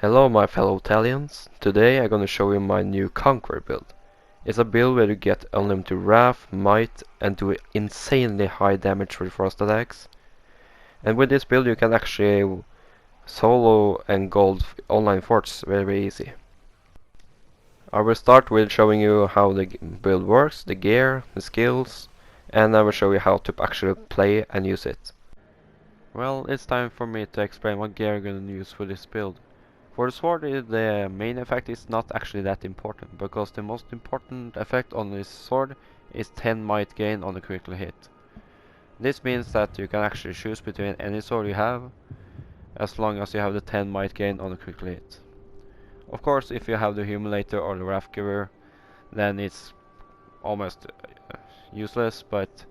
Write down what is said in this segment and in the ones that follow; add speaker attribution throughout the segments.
Speaker 1: Hello my fellow Italians, today I'm gonna show you my new Conqueror build. It's a build where you get unlimited Wrath, Might and do insanely high damage with frost attacks. And with this build you can actually solo and gold online forts very easy. I will start with showing you how the build works, the gear, the skills, and I will show you how to actually play and use it. Well, it's time for me to explain what gear I'm gonna use for this build. For the sword, the main effect is not actually that important, because the most important effect on this sword is 10 might gain on a critical hit. This means that you can actually choose between any sword you have, as long as you have the 10 might gain on a critical hit. Of course, if you have the Humulator or the Wrath Giver, then it's almost useless, but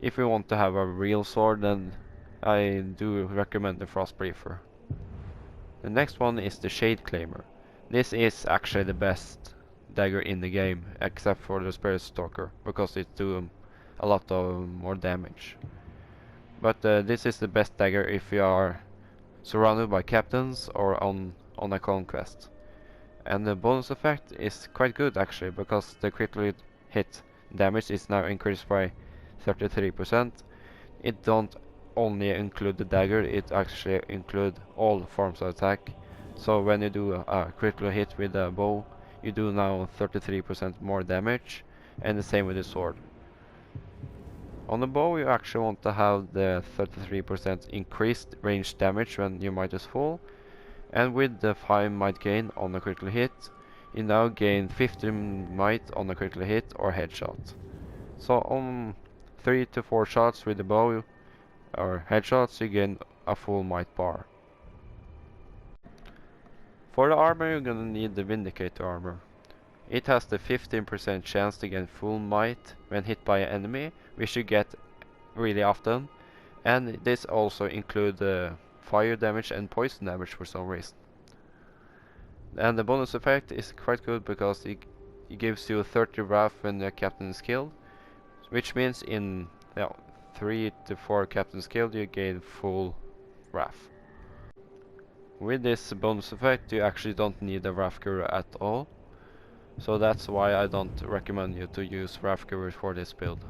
Speaker 1: if you want to have a real sword, then I do recommend the Frost Briefer. The next one is the Shade Claimer. This is actually the best dagger in the game, except for the Spirit Stalker, because it do a lot of more damage. But this is the best dagger if you are surrounded by captains or on a conquest. And the bonus effect is quite good actually, because the critical hit damage is now increased by 33%. It don't only include the dagger, it actually include all forms of attack. So when you do a critical hit with a bow, you do now 33% more damage, and the same with the sword. On the bow you actually want to have the 33% increased range damage when your might is full, and with the 5 might gain on a critical hit, you now gain 15 might on a critical hit or headshot. So on 3 to 4 shots with the bow or headshots, you gain a full might bar. For the armor, you're gonna need the Vindicator armor. It has the 15% chance to gain full might when hit by an enemy, which you get really often, and this also includes fire damage and poison damage for some reason. And the bonus effect is quite good because it gives you 30 wrath when the captain is killed, which means in 3 to 4 captains killed you gain full wrath. With this bonus effect you actually don't need a Wrath Giver at all, so that's why I don't recommend you to use Wrath Giver for this build.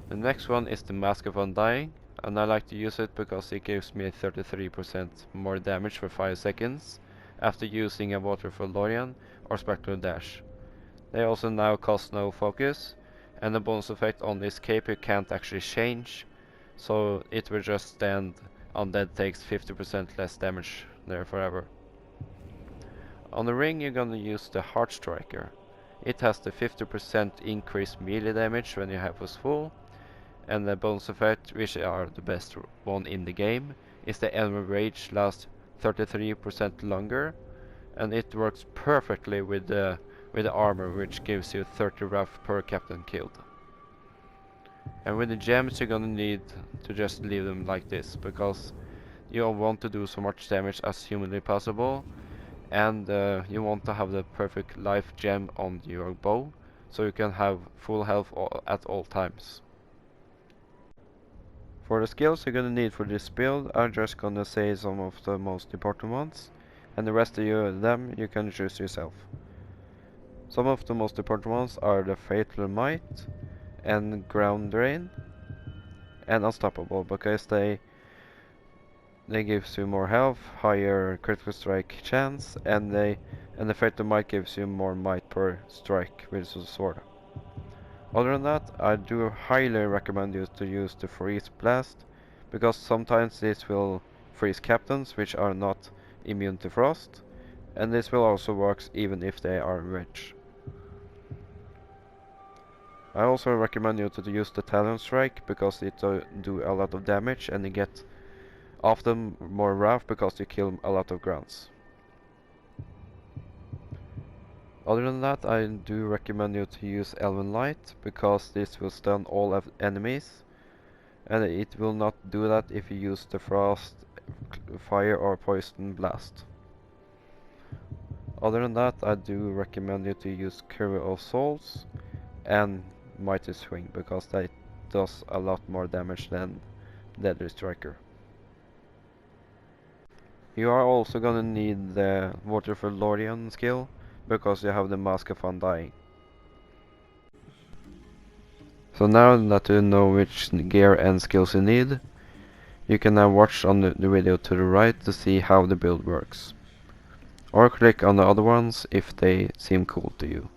Speaker 1: The next one is the Mask of Undying, and I like to use it because it gives me 33% more damage for 5 seconds after using a Waterfall Lorian or Spectral Dash. They also now cost no focus, and the bonus effect on this cape you can't actually change, so it will just stand undead takes 50% less damage there forever. On the ring you're gonna use the Heart Striker. It has the 50% increased melee damage when your health is full, and the bonus effect, which are the best one in the game, is the enemy rage lasts 33% longer, and it works perfectly with the armor, which gives you 30 wrath per captain killed. And with the gems you're gonna need to just leave them like this, because you want to do so much damage as humanly possible, and you want to have the perfect life gem on your bow, so you can have full health at all times. For the skills you're gonna need for this build, I'm just gonna say some of the most important ones, and the rest of them you can choose yourself. Some of the most important ones are the Fatal Might, and Ground Drain, and Unstoppable, because they gives you more health, higher critical strike chance, and the Fatal Might gives you more might per strike with the sword. Other than that, I do highly recommend you to use the Freeze Blast, because sometimes this will freeze captains which are not immune to frost, and this will also work even if they are rich. I also recommend you to use the Talon Strike, because it do a lot of damage and you get often more wrath because you kill a lot of grunts. Other than that, I do recommend you to use Elven Light, because this will stun all enemies, and it will not do that if you use the Frost, Fire or Poison Blast. Other than that, I do recommend you to use Curry of Souls and Mighty Swing, because that does a lot more damage than Deadly Striker. You are also gonna need the Waterfall Lorien skill, because you have the Mask of Undying. So now that you know which gear and skills you need, you can now watch on the video to the right to see how the build works. Or click on the other ones if they seem cool to you.